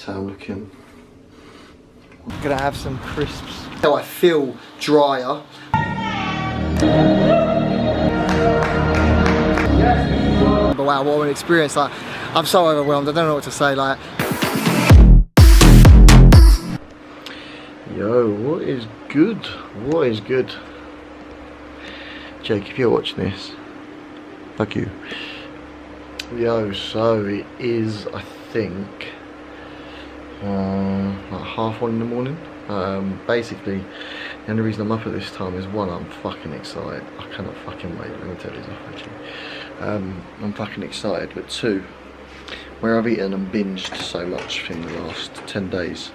So I'm looking. I'm gonna have some crisps. So I feel drier. But wow, what an experience. Like, I'm so overwhelmed, I don't know what to say. Like, yo, what is good? What is good? Jake, if you're watching this, fuck you. Yo, so it is, I think, like 1:30 in the morning. Basically, the only reason I'm up at this time is one, I'm fucking excited. I cannot fucking wait. Let me tell you this off actually. I'm fucking excited, but two, where I've eaten and binged so much in the last 10 days,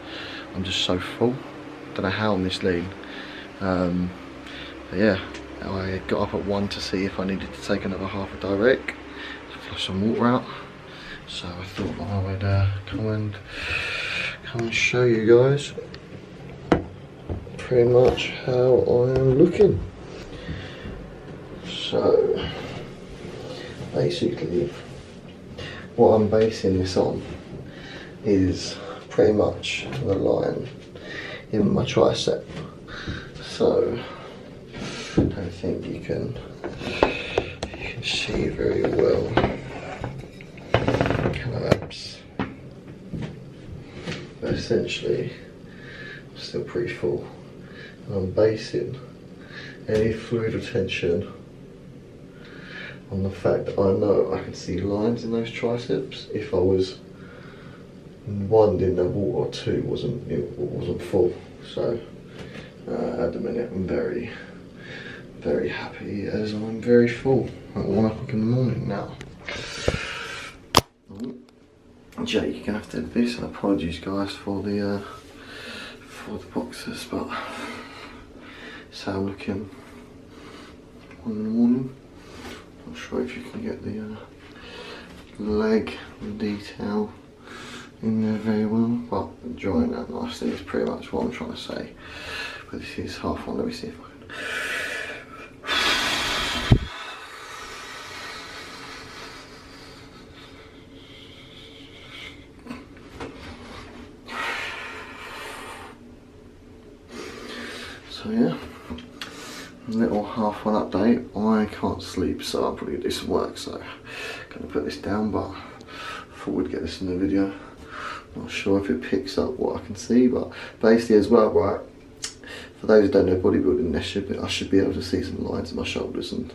I'm just so full. Don't know how I'm this lean. But yeah, I got up at 1 to see if I needed to take another half a direct, flush some water out. So I thought I would come and show you guys pretty much how I am looking. So basically what I'm basing this on is pretty much the line in my tricep. So I don't think you can see very well kind of abs, but essentially I'm still pretty full, and I'm basing any fluid retention on the fact that I know I can see lines in those triceps if I was, one, didn't have water, or two, wasn't full. So at the minute I'm very happy as I'm very full at 1 o'clock in the morning now. Jake, you're gonna have to edit this, and apologies guys for the boxes, but so I'm looking 1 in the morning. Not sure if you can get the leg detail in there very well, but drawing that nicely is pretty much what I'm trying to say. But this is half one. Let me see if I can. So yeah, little half one update. I can't sleep, so I'm probably gonna do some work. So I'm gonna put this down, but thought we'd get this in the video. Not sure if it picks up what I can see, but basically as well, right, for those who don't know bodybuilding, I should be able to see some lines in my shoulders, and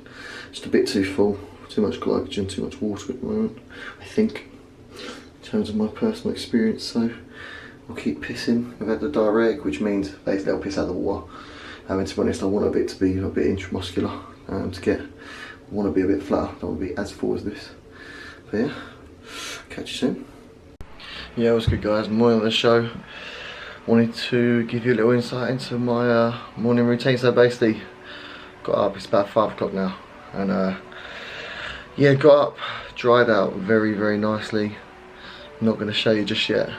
just a bit too full, too much glycogen, too much water at the moment, I think, in terms of my personal experience. So I'll keep pissing. I've had the diuretic, which means basically I'll piss out the water. And to be honest, I want it to be a bit intramuscular, I want to be a bit flatter, I don't want to be as full as this. But yeah, catch you soon. Yeah, what's good guys, morning of the show. Wanted to give you a little insight into my morning routine. So basically, got up, it's about 5 o'clock now, and yeah, got up, dried out very nicely. I'm not going to show you just yet,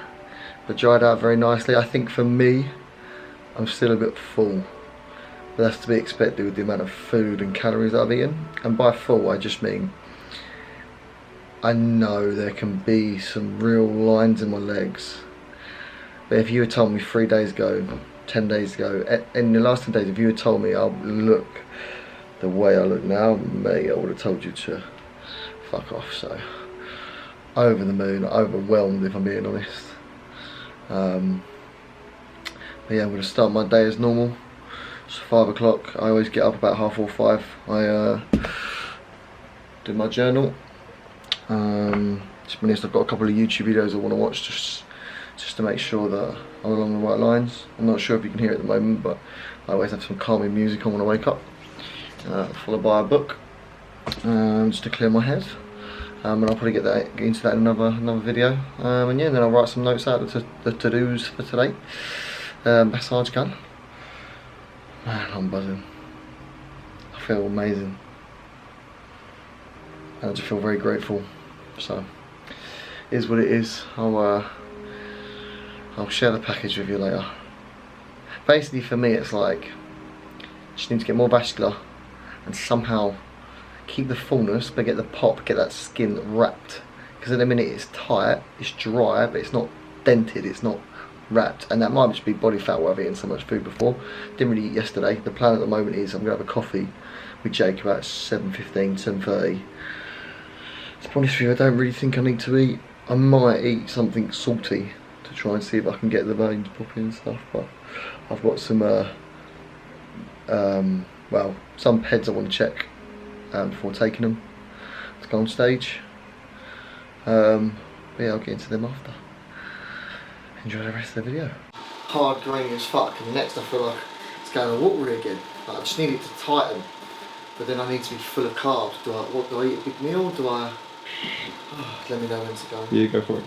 but dried out very nicely. I think for me, I'm still a bit full, but that's to be expected with the amount of food and calories that I've eaten. And by full, I just mean I know there can be some real lines in my legs, but if you had told me 3 days ago, 10 days ago, in the last 10 days, if you had told me I'll look the way I look now, mate, I would have told you to fuck off. So over the moon, overwhelmed if I'm being honest. But yeah, I'm going to start my day as normal. It's 5 o'clock. I always get up about 4:30, 5. I do my journal. To be honest, I've got a couple of YouTube videos I want to watch just to make sure that I'm along the right lines. I'm not sure if you can hear it at the moment, but I always have some calming music on when I wake up, followed by a book, just to clear my head. And I'll probably get into that in another video. And yeah, then I'll write some notes out of the to-dos for today. Best I can. Man, I'm buzzing. I feel amazing. And I just feel very grateful. So, it is what it is. I'll share the package with you later. Basically for me it's like, just need to get more vascular and somehow keep the fullness but get the pop, get that skin wrapped. Because at the minute it's tight, it's dry, but it's not dented, it's not wrapped, and that might just be body fat where I've eaten so much food before. Didn't really eat yesterday. The plan at the moment is I'm going to have a coffee with Jake about 7:15, 7:30. To be honest with you, I don't really think I need to eat. I might eat something salty to try and see if I can get the veins popping and stuff, but I've got some well, some peds I want to check before taking them to go on stage. Yeah, I'll get into them after. Enjoy the rest of the video. Hard, grainy as fuck, and next I feel like it's going to watery again. Like, I just need it to tighten, but then I need to be full of carbs. Do I eat a big meal? Do I? Oh, let me know when to go. Yeah, go for it.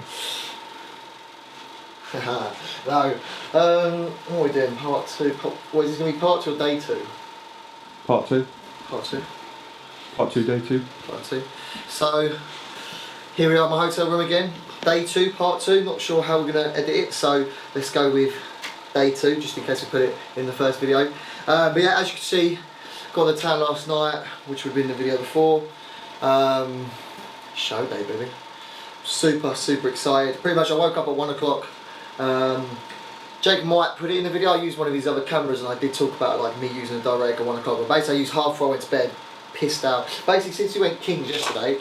No. What are we doing? Part 2. What is this going to be? Part 2 or day 2? Part 2. Part 2. Part 2, day 2. Part 2. So here we are at my hotel room again. Day 2, part 2. Not sure how we're going to edit it, so let's go with day 2, just in case we put it in the first video. But yeah, as you can see, got on the tan last night, which would have been in the video before. Show day, baby. Super excited. Pretty much I woke up at 1 o'clock. Jake might put it in the video. I used one of his other cameras and I did talk about like me using a direct at 1 o'clock, but basically I used half before I went to bed, pissed out. Basically since we went Kings yesterday,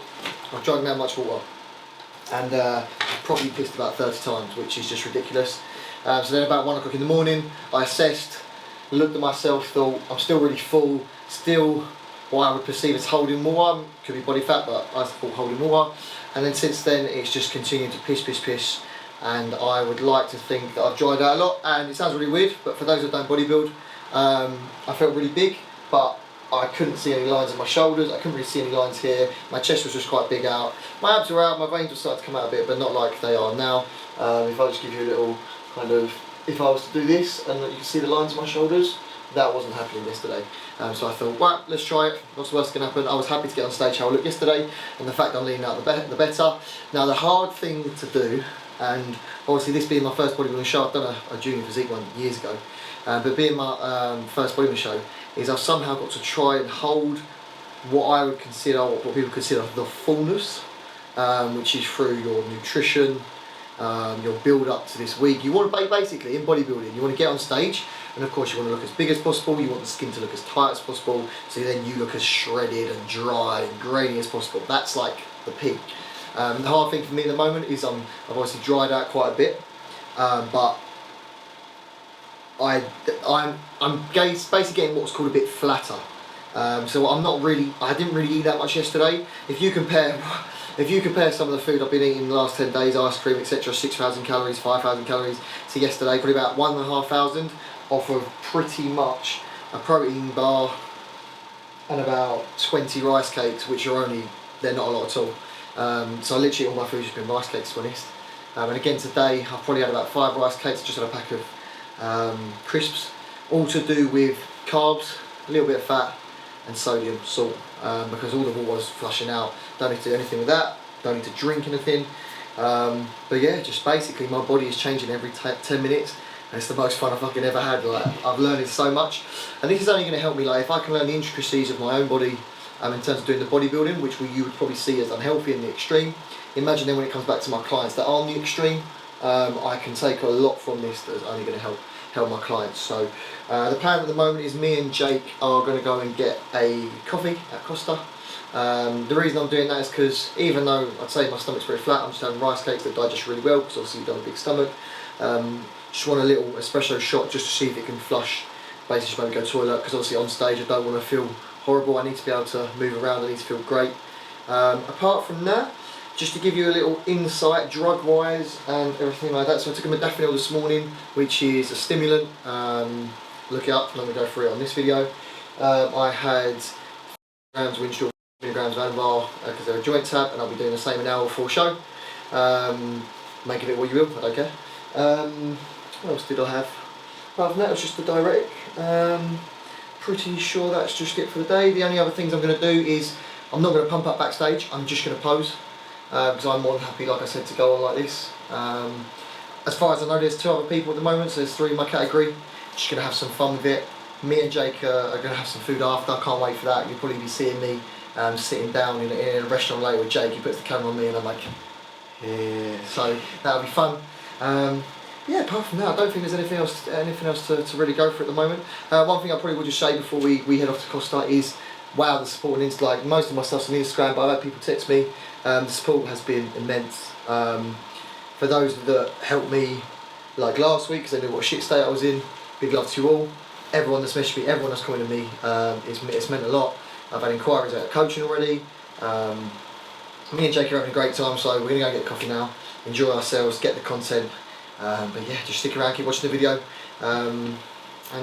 I've drunk that much water and probably pissed about 30 times, which is just ridiculous. So then about 1 o'clock in the morning I assessed, looked at myself, thought I'm still really full, still what I would perceive as holding water, could be body fat, but I thought holding water. And then since then it's just continued to piss, and I would like to think that I've dried out a lot. And it sounds really weird, but for those that don't bodybuild, I felt really big, but I couldn't see any lines in my shoulders, I couldn't really see any lines here, my chest was just quite big out, my abs were out, my veins were starting to come out a bit, but not like they are now. If I just give you a little kind of, if I was to do this and you can see the lines in my shoulders, that wasn't happening yesterday. So I thought, well, let's try it, what's the worst that can happen. I was happy to get on stage how I looked yesterday, and the fact I'm leaning out the better. Now the hard thing to do, and obviously this being my first bodybuilding show, I've done a junior physique one years ago, but being my first bodybuilding show, is I've somehow got to try and hold what I would consider, what people consider the fullness, which is through your nutrition, your build up to this week. You want to basically, in bodybuilding, you want to get on stage, and of course you want to look as big as possible, you want the skin to look as tight as possible, so then you look as shredded and dry and grainy as possible. That's like the peak. The hard thing for me at the moment is I've obviously dried out quite a bit, but I'm basically getting what's called a bit flatter. So I didn't really eat that much yesterday. If you compare some of the food I've been eating in the last 10 days, ice cream, etc., 6,000 calories, 5,000 calories, to yesterday, probably about 1,500 off of pretty much a protein bar and about 20 rice cakes, which are they're not a lot at all. So literally all my food's just been rice cakes, to be honest. And again today, I've probably had about 5 rice cakes, just had a pack of crisps, all to do with carbs, a little bit of fat, and sodium, salt, because all the water's flushing out. Don't need to do anything with that, don't need to drink anything. But yeah, just basically my body is changing every 10 minutes, and it's the most fun I've fucking ever had. Like, I've learned so much, and this is only going to help me. Like, if I can learn the intricacies of my own body, in terms of doing the bodybuilding, which you would probably see as unhealthy in the extreme, imagine then when it comes back to my clients that are on the extreme, I can take a lot from this that is only going to help my clients. So the plan at the moment is me and Jake are going to go and get a coffee at Costa. The reason I'm doing that is because even though I'd say my stomach's very flat, I'm just having rice cakes that digest really well, because obviously you've done a big stomach. Just want a little espresso shot just to see if it can flush, basically just maybe go to the toilet, because obviously on stage I don't want to feel horrible, I need to be able to move around, I need to feel great. Apart from that, just to give you a little insight drug wise and everything like that, so I took a modafinil this morning, which is a stimulant. Look it up, I'm going to go through it on this video. I had grams of Winchell, milligrams of Anavar, because they're a joint tab, and I'll be doing the same an hour before show. Make of it what you will, I don't care. What else did I have? Apart from that, it was just the diuretic. Pretty sure that's just it for the day. The only other things I'm going to do is, I'm not going to pump up backstage, I'm just going to pose, because I'm more than happy, like I said, to go on like this. As far as I know, there's 2 other people at the moment, so there's 3 in my category. Just going to have some fun with it. Me and Jake are going to have some food after, I can't wait for that. You'll probably be seeing me sitting down in a restaurant later with Jake. He puts the camera on me and I'm like, yeah. So that'll be fun. Yeah, apart from that, I don't think there's anything else to really go for at the moment. One thing I probably will just say before we head off to Costa is, wow, the support on Instagram. Like, most of my stuff's on Instagram, but I've had people text me. The support has been immense. For those that helped me, like last week, because they knew what shit state I was in, big love to you all. Everyone that's messaged me, everyone that's commented me, it's meant a lot. I've had inquiries out of coaching already. Me and Jake are having a great time, so we're going to go get coffee now, enjoy ourselves, get the content. But yeah, just stick around, keep watching the video, and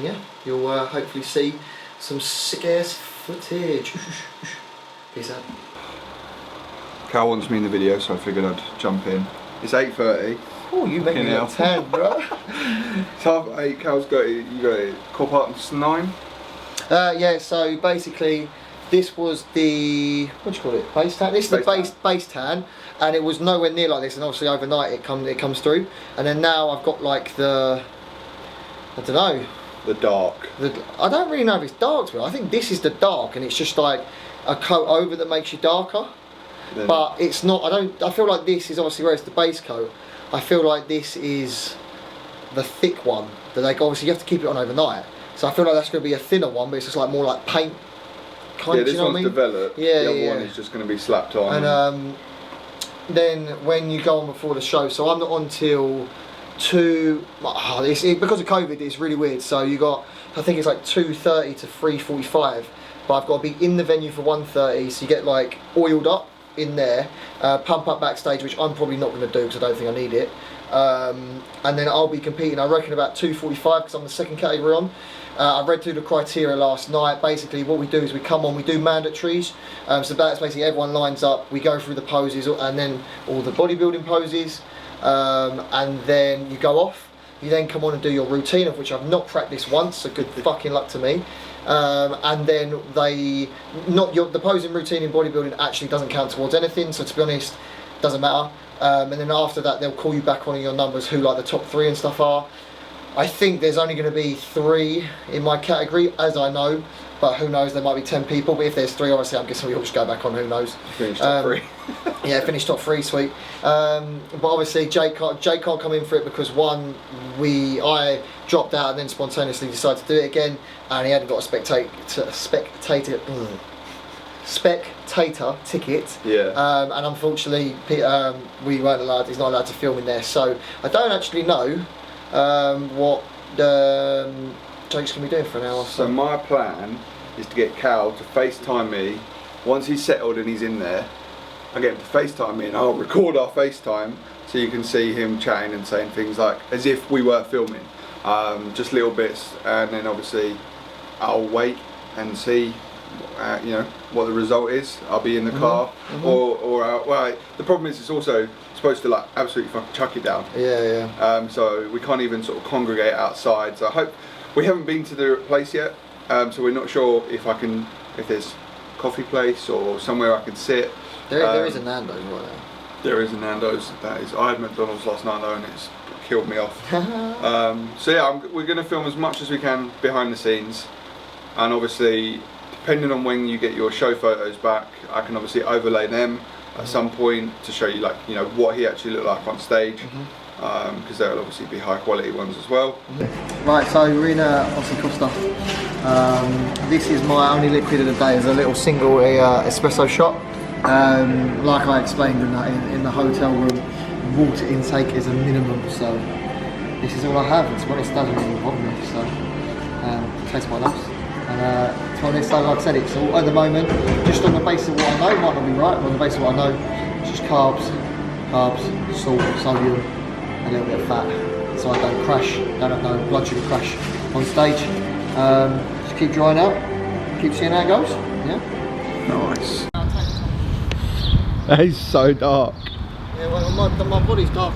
yeah, you'll hopefully see some sick ass footage. Peace out. Cal wants me in the video, so I figured I'd jump in. It's 8:30. Oh, you make me look 10, bro. It's 8:30. Cal's got it. You got it. 9:15. Yeah. So basically, this was the, what do you call it? Base tan. This is the base tan, and it was nowhere near like this. And obviously overnight it comes through, and then now I've got like the, I don't know. The dark. I don't really know if it's dark, but I think this is the dark, and it's just like a coat over that makes you darker. Then, but it's not. I feel like this is obviously where it's the base coat. I feel like this is the thick one that they obviously you have to keep it on overnight. So I feel like that's going to be a thinner one, but it's just like more like paint. Kind of, this you know one's what I mean? developed. Yeah, the other one is just going to be slapped on. And then when you go on before the show, so I'm not on till 2. Because of COVID, it's really weird. So you got, I think it's like 2:30 to 3:45, but I've got to be in the venue for 1:30. So you get like oiled up in there, pump up backstage, which I'm probably not going to do because I don't think I need it. And then I'll be competing, I reckon, about 2:45 because I'm the second category on. I read through the criteria last night. Basically what we do is we come on, we do mandatories, so that's basically everyone lines up, we go through the poses and then all the bodybuilding poses, and then you go off. You then come on and do your routine, of which I've not practiced once, so good fucking luck to me. And then the posing routine in bodybuilding actually doesn't count towards anything, so to be honest, doesn't matter. And then after that they'll call you back on your numbers, who like the top 3 and stuff are. I think there's only going to be 3 in my category, as I know, but who knows, there might be 10 people, but if there's 3, obviously I'm guessing we'll just go back on, who knows. Finish top 3. Yeah, finish top 3, sweet. But obviously Jake can't come in for it because I dropped out and then spontaneously decided to do it again, and he hadn't got a spectator ticket. Yeah. And unfortunately, he's not allowed to film in there, so I don't actually know what Jake's going to be doing for an hour. So my plan is to get Cal to FaceTime me. Once he's settled and he's in there, I get him to FaceTime me and I'll record our FaceTime so you can see him chatting and saying things like as if we were filming, just little bits, and then obviously I'll wait and see what the result is. I'll be in the car, well, the problem is it's also supposed to like absolutely fucking chuck it down. Yeah. So we can't even sort of congregate outside. So I hope, we haven't been to the place yet, so we're not sure if there's a coffee place or somewhere I can sit. There is a Nando's right there. There is a Nando's. I had McDonald's last night though, and it's killed me off. So yeah, we're going to film as much as we can behind the scenes, and obviously, depending on when you get your show photos back, I can obviously overlay them at some point to show you what he actually looked like on stage, because they'll obviously be high quality ones as well. Right, so we're in obviously Costa. This is my only liquid of the day, is a little single espresso shot. Like I explained in the hotel room, water intake is a minimum, so this is all I have. And to be honest, it doesn't really bother me, so taste my nose. And to be honest, like I said, it's all at the moment just on the basis of what I know. Might not be right, but on the basis of what I know, it's just carbs, salt, sodium, a little bit of fat, so I don't crash, don't have no blood sugar crash on stage. Just keep drying out, keep seeing how it goes. Yeah. Nice. That is so dark. Yeah, well, my body's dark.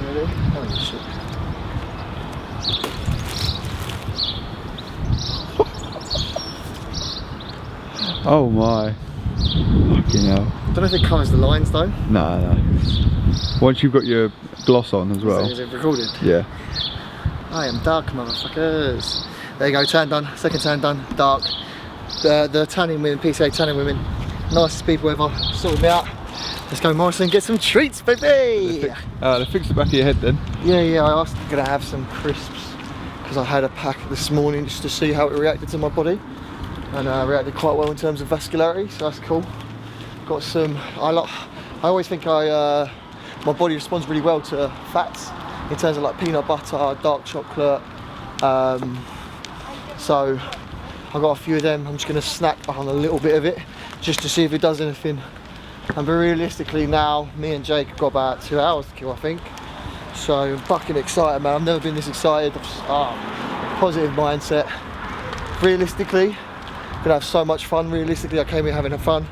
Really? Oh shit. Oh my. Fucking hell. I don't know if it covers the lines though. No. Once you've got your gloss on as well. Is it recorded? Yeah. I am dark, motherfuckers. There you go, tan done, second tan done, dark. The tanning women, PCA tanning women, nicest people ever, sorted me out. Let's go, Morrison, get some treats, baby! They fixed the back of your head then. Yeah, I asked I'm gonna have some crisps because I had a pack this morning just to see how it reacted to my body, and reacted quite well in terms of vascularity, so that's cool. Got some. I always think my body responds really well to fats in terms of like peanut butter, dark chocolate. So I got a few of them. I'm just gonna snack on a little bit of it just to see if it does anything. And realistically now, me and Jake have got about 2 hours to kill, I think. So I'm fucking excited, man. I've never been this excited. Positive mindset. Realistically, gonna have so much fun. Realistically, I came here having fun.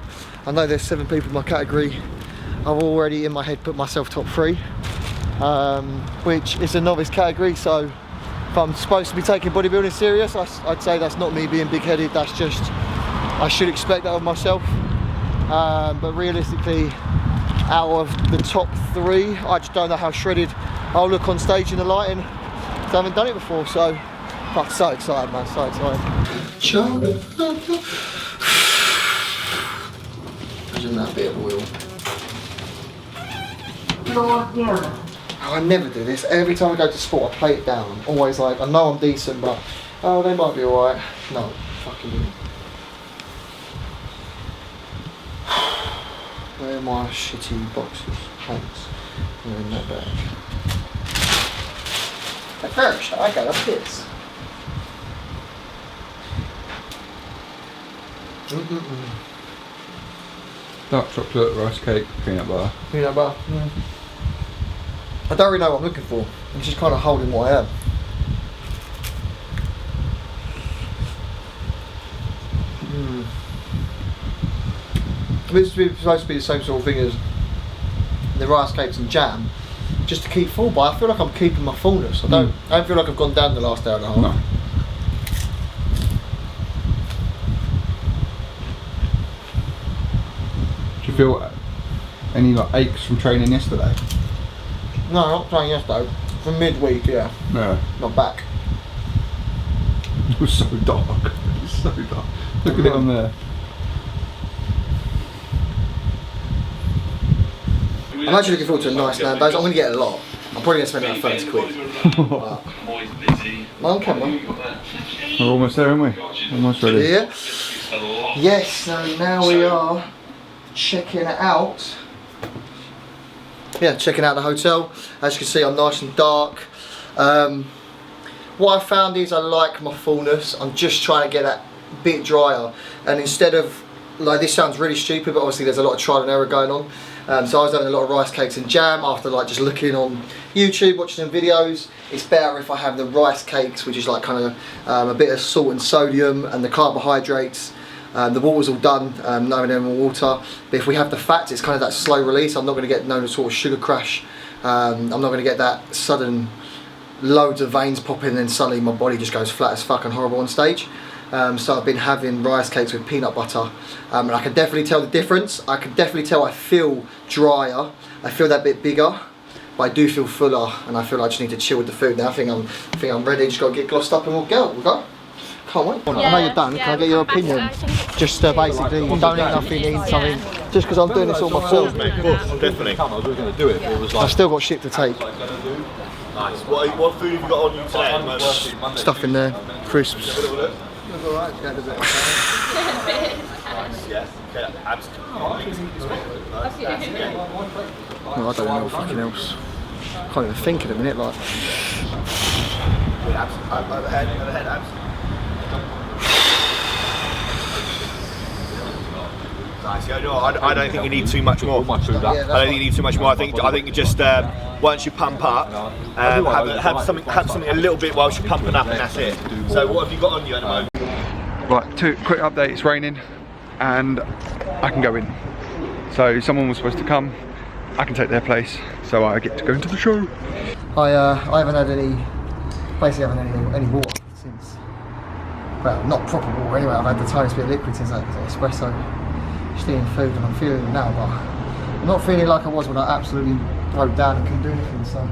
I know there's 7 people in my category. I've already in my head put myself top 3, which is a novice category. So if I'm supposed to be taking bodybuilding serious, I'd say that's not me being big-headed. That's just, I should expect that of myself. But realistically, out of the top 3, I just don't know how shredded I'll look on stage in the lighting. I haven't done it before, so I'm so excited, man, so excited. Imagine that bit of oil. I never do this. Every time I go to sport, I play it down. I'm always like, I know I'm decent, but oh, they might be alright. No, fucking wouldn't. Where are my shitty boxes? Thanks. They're in that bag. At first, I got a piss. Dark chocolate, rice cake, peanut butter. Peanut butter. Yeah. I don't really know what I'm looking for. I'm just kind of holding what I am. This is supposed to be the same sort of thing as the rice cakes and jam, just to keep full, but I feel like I'm keeping my fullness. I don't feel like I've gone down the last hour and a half. No. Do you feel any like aches from training yesterday? No, not training yesterday. From midweek, yeah. No. Not back. It was so dark. It was so dark. Look at it on there. I'm actually looking forward to a nice land base. I'm going to get a lot. I'm probably going to spend about 30 quid. But on camera. We're almost there, aren't we? Almost ready. Yeah. Yes, so now we are checking it out. Yeah, checking out the hotel. As you can see, I'm nice and dark. What I found is I like my fullness. I'm just trying to get that bit drier. And instead of, like, this sounds really stupid, but obviously there's a lot of trial and error going on. So I was having a lot of rice cakes and jam after like just looking on YouTube, watching some videos. It's better if I have the rice cakes, which is like kind of a bit of salt and sodium and the carbohydrates. The water's all done, no more water. But if we have the fats, it's kind of that slow release. I'm not going to get no sort of sugar crash. I'm not going to get that sudden loads of veins popping and then suddenly my body just goes flat as fuck and horrible on stage. So I've been having rice cakes with peanut butter, and I can definitely tell the difference. I can definitely tell I feel drier, I feel that bit bigger, but I do feel fuller, and I feel like I just need to chill with the food now. I think I'm ready. Just got to get glossed up and we'll go. Can't wait. Yeah, I know you're done. Can I get your opinion? Just basically, you don't eat nothing, eat something. Just because I'm doing this all myself. Of course, definitely. I was going to do it. It was like I've still got shit to take. nice. What food have you got on you today at the moment? Stuff in there, crisps. Alright, yeah. Okay, abs. No, I don't know fucking else. Can't even think at the minute, like. Abs. Overhead, abs. Nice. Yeah, no, I don't think you need too much more. I don't think you need too much more. I think you just once you pump up, have something a little bit whilst you're pumping up, and that's it. So what have you got on you at the moment? Right, quick update. It's raining, and I can go in. So someone was supposed to come. I can take their place, so I get to go into the show. I haven't had any water since. Well, not proper water anyway. I've had the tiniest bit of liquid since that espresso. Just eating food, and I'm feeling it now, but I'm not feeling like I was when I absolutely broke down and couldn't do anything. So I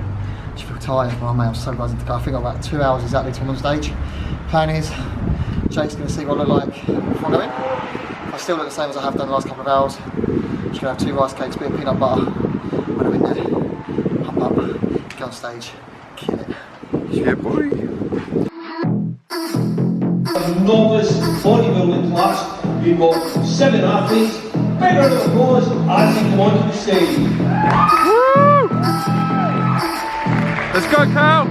just feel tired. But I'm so buzzing to go. I think I've got about 2 hours exactly to be on stage. Plan is Jake's going to see what I look like before I go in. I still look the same as I have done the last couple of hours. Just gonna have 2 rice cakes, bit of peanut butter. When I'm in there, pump up, go on stage, kill it. Yeah, boy. Novice bodybuilding class. We've got 7 athletes. Big round of applause as they come onto the stage. Woo! Let's go, Cal!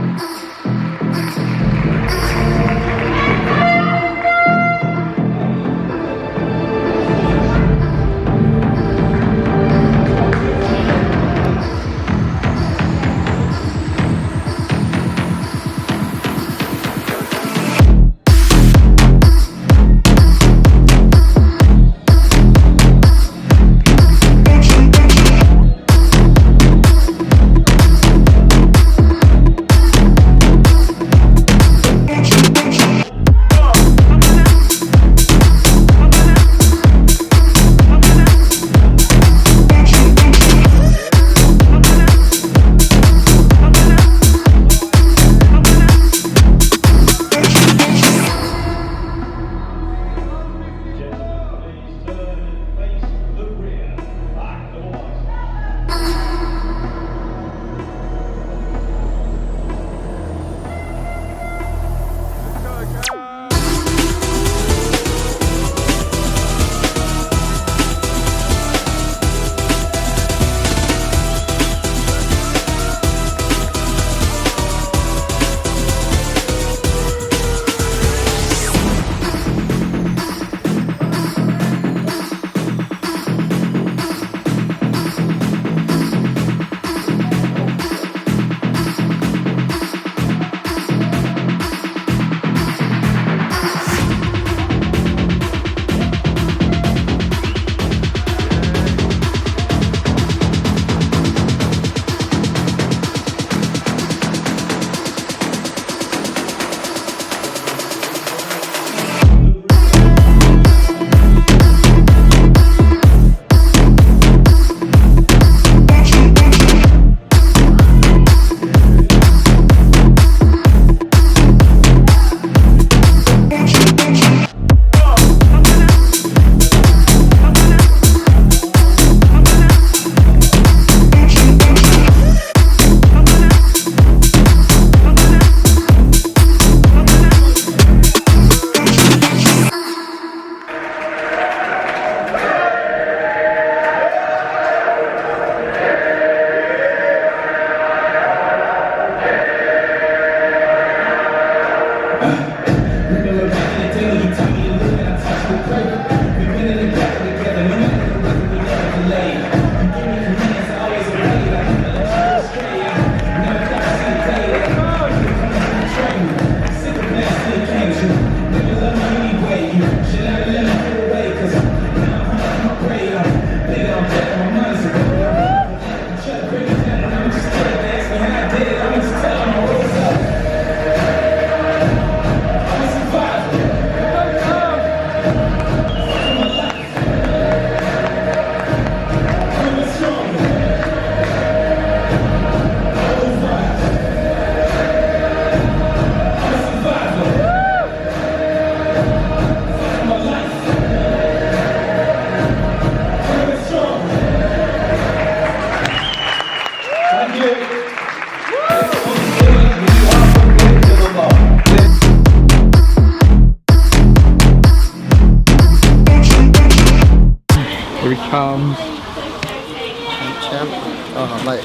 Oh mate,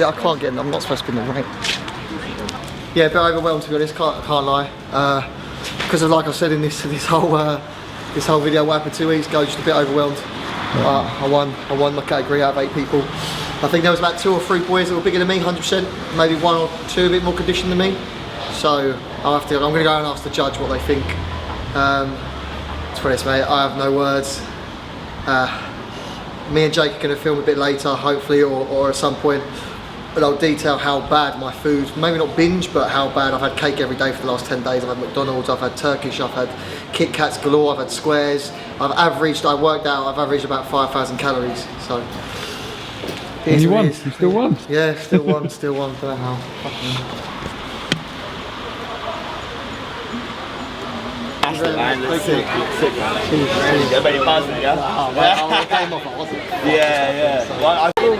I can't get in, I'm not supposed to be in the rain. Yeah, a bit overwhelmed to be honest, can't lie. Because of, like I said in this whole video, what happened 2 weeks ago, just a bit overwhelmed. I won my category out of 8 people. I think there was about 2 or 3 boys that were bigger than me, 100%, maybe 1 or 2 a bit more conditioned than me. So I'm going to go and ask the judge what they think. To be honest mate, I have no words. Me and Jake are going to film a bit later, hopefully, or at some point, but I'll detail how bad my food, maybe not binge, but how bad. I've had cake every day for the last 10 days, I've had McDonald's, I've had Turkish, I've had Kit Kats galore, I've had squares, I worked out, I've averaged about 5,000 calories, so. And you won, you still won? Yeah, still won, don't know how. That's the man. Sick, man. I bet you're buzzing, yeah? I came off, I wasn't. Yeah. Well, I feel...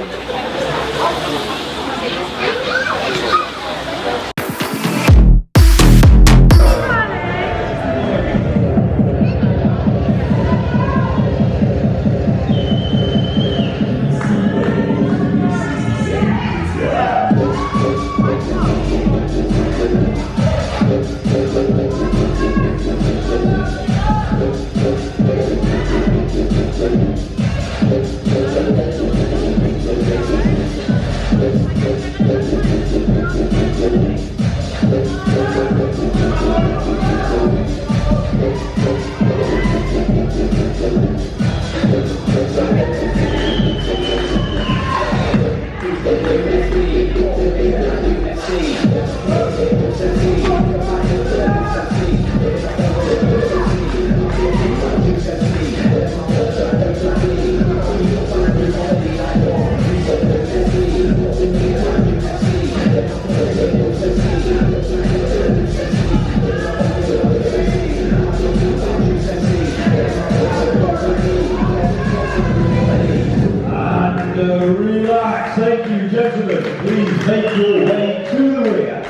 Relax, thank you, gentlemen. Please make your way to the rear.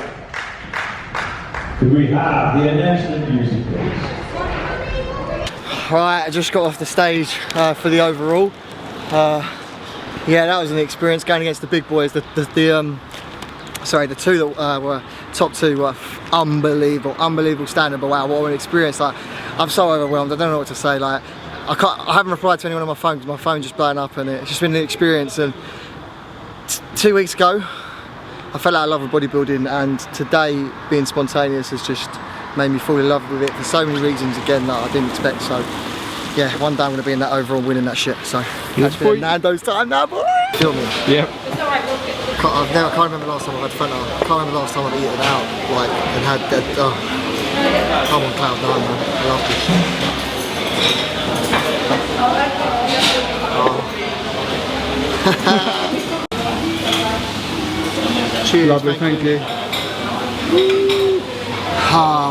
Could we have the announcement music, please? Right, I just got off the stage for the overall. Yeah, that was an experience going against the big boys. The two that were top two were unbelievable standard. But wow, what an experience! Like, I'm so overwhelmed. I don't know what to say. Like, I haven't replied to anyone on my phone because my phone's just blowing up, and it's just been an experience. And 2 weeks ago, I fell out of love with bodybuilding, and today being spontaneous has just made me fall in love with it for so many reasons again that I didn't expect. So yeah, one day I'm going to be in that overall winning that shit. So catch me at Nando's time now, boy. Feel me? Yeah. I can't remember last time I've had Fanta. I can't remember last time I've eaten out like and had that. I'm on cloud nine, man. I love this. Cheers. Lovely, thank you.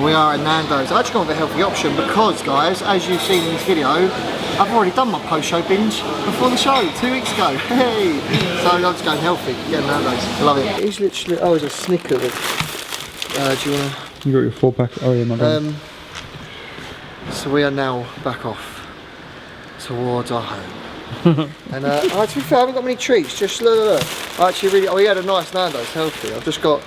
We are at Nando's. I actually gone with a healthy option because, guys, as you've seen in this video, I've already done my post-show binge before the show 2 weeks ago. Hey! So I'm just going healthy. Getting Nando's. I love it. It's literally, oh, it's a Snicker. Do you want to... You got your 4-pack. Oh yeah, my God. So we are now back off towards our home. And to be fair, I haven't got many treats. Just look. I actually really, we had a nice Nando's, healthy. I've just got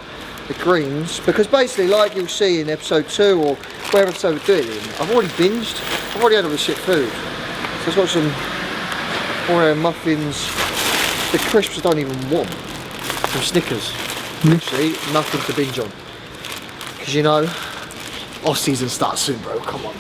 the greens because basically, like you'll see in episode 2 or whatever episode we're doing, I've already binged. I've already had all the shit food. So I've got some Oreo muffins. The crisps I don't even want. Some Snickers. Literally nothing to binge on. Because you know, off season starts soon, bro. Come on.